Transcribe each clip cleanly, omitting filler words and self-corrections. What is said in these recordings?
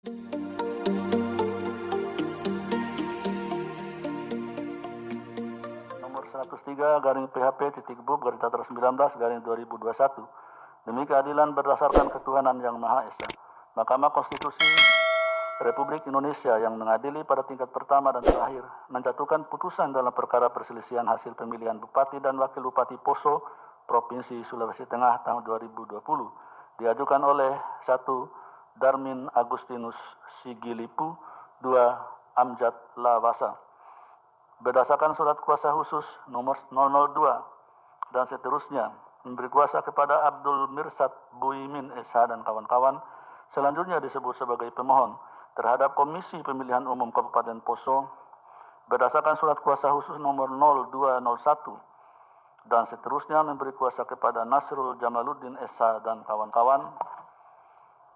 Nomor 103 garing PHP titik BUB garis datar 19 garing 2021 demi keadilan berdasarkan ketuhanan yang Maha Esa. Mahkamah Konstitusi Republik Indonesia yang mengadili pada tingkat pertama dan terakhir menjatuhkan putusan dalam perkara perselisihan hasil pemilihan Bupati dan Wakil Bupati Poso, Provinsi Sulawesi Tengah tahun 2020 diajukan oleh 1. Darmin Agustinus Sigilipu, 2. Amjad Lawasa. Berdasarkan surat kuasa khusus nomor 002 dan seterusnya memberi kuasa kepada Abdul Mirsad Buimin SH dan kawan-kawan selanjutnya disebut sebagai pemohon terhadap Komisi Pemilihan Umum Kabupaten Poso berdasarkan surat kuasa khusus nomor 0201 dan seterusnya memberi kuasa kepada Nasrul Jamaluddin SH dan kawan-kawan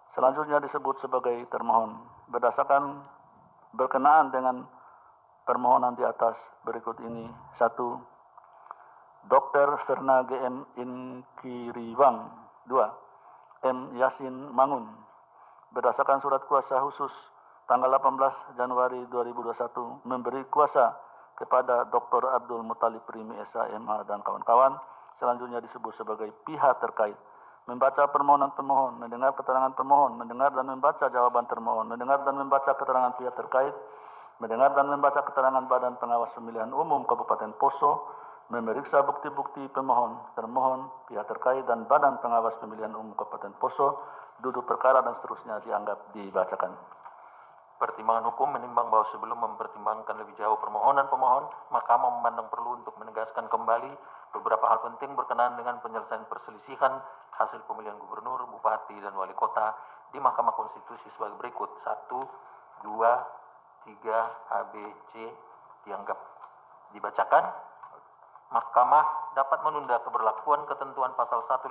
selanjutnya disebut sebagai termohon berdasarkan berkenaan dengan permohonan di atas berikut ini. 1. Dr. Verna GM Inkiriwang. 2. M. Yasin Mangun. Berdasarkan surat kuasa khusus tanggal 18 Januari 2021 memberi kuasa kepada Dr. Abdul Muttalib Primi SH MH dan kawan-kawan selanjutnya disebut sebagai pihak terkait membaca permohonan pemohon, mendengar keterangan pemohon, mendengar dan membaca jawaban termohon, mendengar dan membaca keterangan pihak terkait, mendengar dan membaca keterangan Badan Pengawas Pemilihan Umum Kabupaten Poso, memeriksa bukti-bukti pemohon, termohon, pihak terkait dan Badan Pengawas Pemilihan Umum Kabupaten Poso, duduk perkara dan seterusnya dianggap dibacakan. Pertimbangan hukum menimbang bahwa sebelum mempertimbangkan lebih jauh permohonan pemohon, Mahkamah memandang perlu untuk menegaskan kembali beberapa hal penting berkenaan dengan penyelesaian perselisihan hasil pemilihan gubernur, bupati, dan wali kota di Mahkamah Konstitusi sebagai berikut. 1, 2, 3, A, B, C dianggap dibacakan. Mahkamah dapat menunda keberlakuan ketentuan pasal 158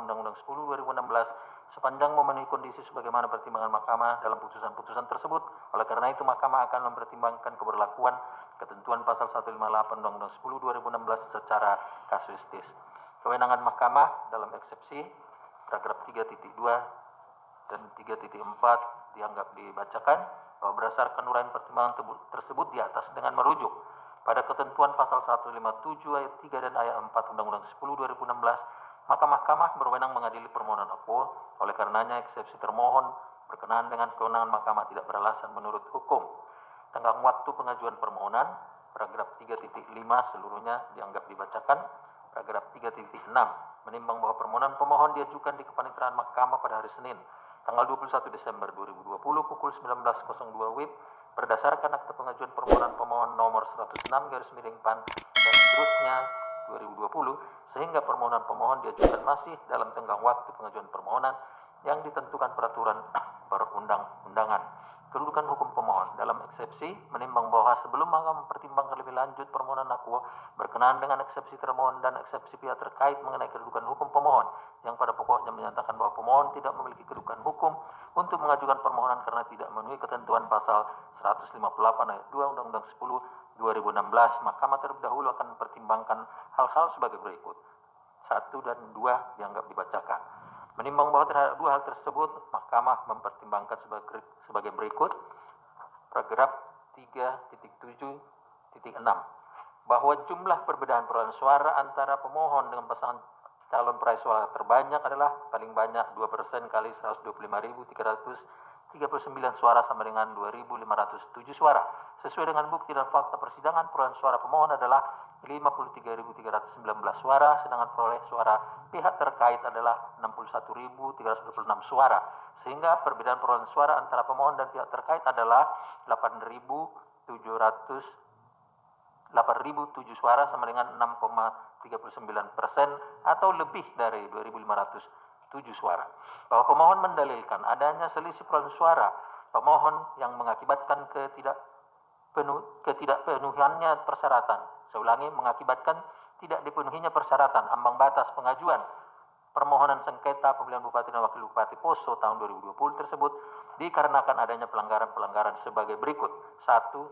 Undang-Undang 10 2016 sepanjang memenuhi kondisi sebagaimana pertimbangan Mahkamah dalam putusan-putusan tersebut. Oleh karena itu, Mahkamah akan mempertimbangkan keberlakuan ketentuan pasal 158 Undang-Undang 10 2016 secara kasuistis. Kewenangan Mahkamah dalam eksepsi paragraf 3.2 dan 3.4 dianggap dibacakan bahwa berdasarkan uraian pertimbangan tersebut di atas dengan merujuk pada ketentuan pasal 157 ayat 3 dan ayat 4 Undang-Undang 10 2016, maka Mahkamah berwenang mengadili permohonan akuo. Oleh karenanya, eksepsi termohon berkenaan dengan kewenangan Mahkamah tidak beralasan menurut hukum. Tenggang waktu pengajuan permohonan, paragraf 3.5 seluruhnya dianggap dibacakan. Paragraf 3.6 menimbang bahwa permohonan pemohon diajukan di kepaniteraan Mahkamah pada hari Senin, tanggal 21 Desember 2020 pukul 19.02 WIB berdasarkan akte pengajuan permohonan pemohon nomor 106/PAN dan seterusnya 2020 sehingga permohonan pemohon diajukan masih dalam tenggang waktu pengajuan permohonan yang ditentukan peraturan perundang-undangan. Kedudukan hukum pemohon dalam eksepsi menimbang bahwa sebelum Mahkamah mempertimbangkan lebih lanjut permohonan akuo berkenaan dengan eksepsi termohon dan eksepsi pihak terkait mengenai kedudukan hukum pemohon yang pada pokoknya menyatakan bahwa pemohon tidak memiliki kedudukan hukum untuk mengajukan permohonan karena tidak memenuhi ketentuan pasal 158 ayat 2 Undang-Undang 10 2016, Mahkamah terlebih dahulu akan mempertimbangkan hal-hal sebagai berikut. 1 dan 2 dianggap dibacakan. Menimbang bahwa terhadap dua hal tersebut, Mahkamah mempertimbangkan sebagai berikut. Paragraf 3.7.6 bahwa jumlah perbedaan perolehan suara antara pemohon dengan pasangan calon peraih suara terbanyak adalah paling banyak 2% kali 125.339 suara sama dengan 2.507 suara. Sesuai dengan bukti dan fakta persidangan, perolehan suara pemohon adalah 53.319 suara, sedangkan peroleh suara pihak terkait adalah 61.326 suara. Sehingga perbedaan perolehan suara antara pemohon dan pihak terkait adalah 8.007 suara sama dengan 6,39% atau lebih dari 2.507 suara. Bahwa pemohon mendalilkan adanya selisih perolehan suara pemohon yang mengakibatkan ketidakpenuhiannya persyaratan. Saya ulangi, mengakibatkan tidak dipenuhinya persyaratan ambang batas pengajuan permohonan sengketa pemilihan Bupati dan Wakil Bupati Poso tahun 2020 tersebut dikarenakan adanya pelanggaran-pelanggaran sebagai berikut. 1, 2,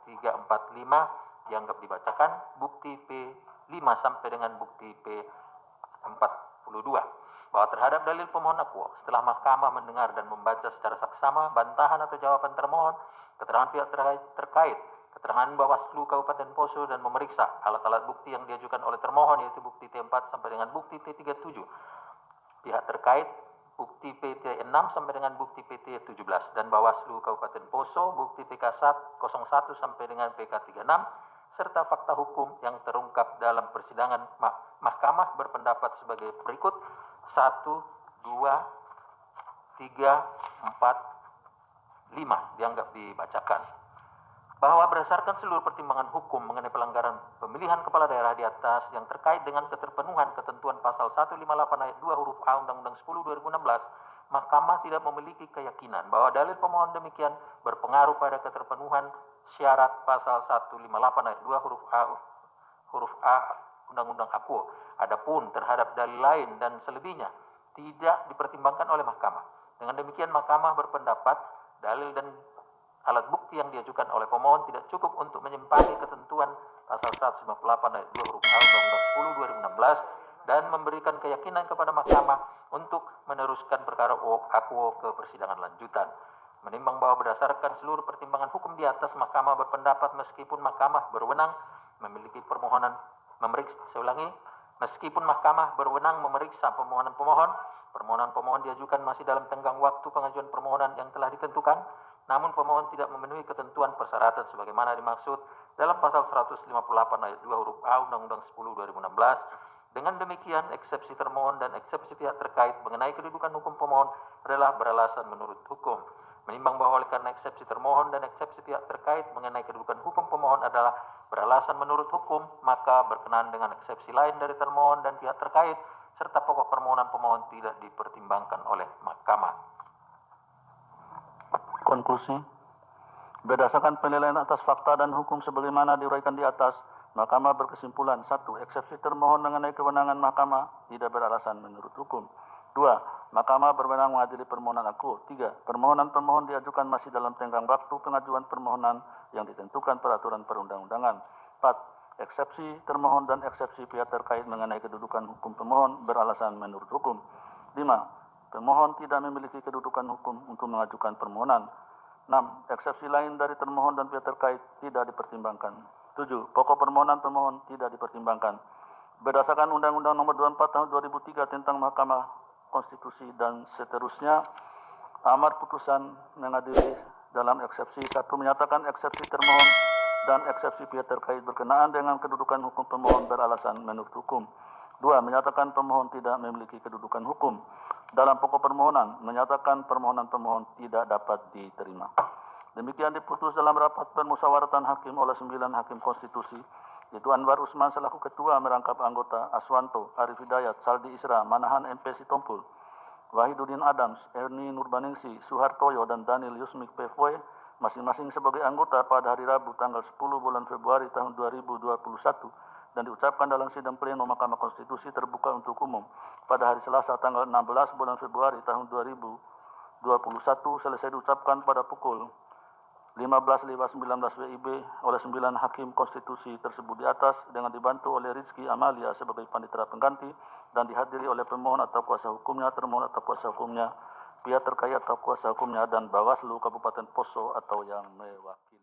3, 4, 5 dianggap dibacakan. Bukti P5 sampai dengan bukti P4 10.2 bahwa terhadap dalil pemohon akuo setelah mahkamah mendengar dan membaca secara saksama bantahan atau jawaban termohon, keterangan pihak terkait, keterangan Bawaslu Kabupaten Poso dan memeriksa alat-alat bukti yang diajukan oleh termohon yaitu bukti T4 sampai dengan bukti T37, pihak terkait bukti PT 6 sampai dengan bukti PT 17 dan Bawaslu Kabupaten Poso bukti PK 01 sampai dengan PK 36 serta fakta hukum yang terungkap dalam persidangan. Mahkamah berpendapat sebagai berikut: 1, 2, 3, 4, 5 dianggap dibacakan. Bahwa berdasarkan seluruh pertimbangan hukum mengenai pelanggaran pemilihan kepala daerah di atas yang terkait dengan keterpenuhan ketentuan pasal 158 ayat 2 huruf A Undang-Undang 10 2016, Mahkamah tidak memiliki keyakinan bahwa dalil pemohon demikian berpengaruh pada keterpenuhan syarat pasal 158 ayat 2 huruf A Undang-Undang Akuo. Adapun terhadap dalil lain dan selebihnya tidak dipertimbangkan oleh Mahkamah. Dengan demikian Mahkamah berpendapat dalil dan alat bukti yang diajukan oleh pemohon tidak cukup untuk menyimpangi ketentuan pasal 158 ayat 2 huruf A Undang-Undang 10 2016 dan memberikan keyakinan kepada Mahkamah untuk meneruskan perkara akuo ke persidangan lanjutan. Menimbang bahwa berdasarkan seluruh pertimbangan hukum di atas, Mahkamah berpendapat meskipun Mahkamah berwenang memiliki meskipun Mahkamah berwenang memeriksa permohonan pemohon diajukan masih dalam tenggang waktu pengajuan permohonan yang telah ditentukan, namun pemohon tidak memenuhi ketentuan persyaratan sebagaimana dimaksud dalam pasal 158 ayat 2 huruf A Undang-Undang 10 2016. Dengan demikian, eksepsi termohon dan eksepsi pihak terkait mengenai kedudukan hukum pemohon adalah beralasan menurut hukum. Menimbang bahwa oleh karena eksepsi termohon dan eksepsi pihak terkait mengenai kedudukan hukum pemohon adalah beralasan menurut hukum, maka berkenaan dengan eksepsi lain dari termohon dan pihak terkait serta pokok permohonan pemohon tidak dipertimbangkan oleh Mahkamah. Konklusi. Berdasarkan penilaian atas fakta dan hukum sebagaimana diuraikan di atas, Mahkamah berkesimpulan: 1. Eksepsi termohon mengenai kewenangan Mahkamah tidak beralasan menurut hukum. 2. Mahkamah berwenang mengadili permohonan akuo. 3. Permohonan pemohon diajukan masih dalam tenggang waktu pengajuan permohonan yang ditentukan peraturan perundang-undangan. 4. Eksepsi termohon dan eksepsi pihak terkait mengenai kedudukan hukum pemohon beralasan menurut hukum. 5. Pemohon tidak memiliki kedudukan hukum untuk mengajukan permohonan. 6. Eksepsi lain dari termohon dan pihak terkait tidak dipertimbangkan. 7. Pokok permohonan pemohon tidak dipertimbangkan. Berdasarkan Undang-Undang Nomor 24 Tahun 2003 tentang Mahkamah Konstitusi dan seterusnya, amar putusan mengadili dalam eksepsi 1 menyatakan eksepsi termohon dan eksepsi pihak terkait berkenaan dengan kedudukan hukum pemohon beralasan menurut hukum. 2. Menyatakan pemohon tidak memiliki kedudukan hukum. Dalam pokok permohonan, menyatakan permohonan pemohon tidak dapat diterima. Demikian diputus dalam rapat permusyawaratan hakim oleh 9 hakim konstitusi, yaitu Anwar Usman selaku ketua merangkap anggota, Aswanto, Arif Hidayat, Saldi Isra, Manahan MP Sitompul, Wahidudin Adams, Erni Nurbaningsi, Suhartoyo, dan Daniel Yusmik PFW masing-masing sebagai anggota pada hari Rabu tanggal 10 bulan Februari tahun 2021 dan diucapkan dalam sidang pleno Mahkamah Konstitusi terbuka untuk umum pada hari Selasa tanggal 16 bulan Februari tahun 2021 selesai diucapkan pada pukul 15.19 WIB oleh 9 hakim konstitusi tersebut di atas dengan dibantu oleh Rizky Amalia sebagai panitera pengganti dan dihadiri oleh pemohon atau kuasa hukumnya, termohon atau kuasa hukumnya, pihak terkait atau kuasa hukumnya, dan Bawaslu Kabupaten Poso atau yang mewakili.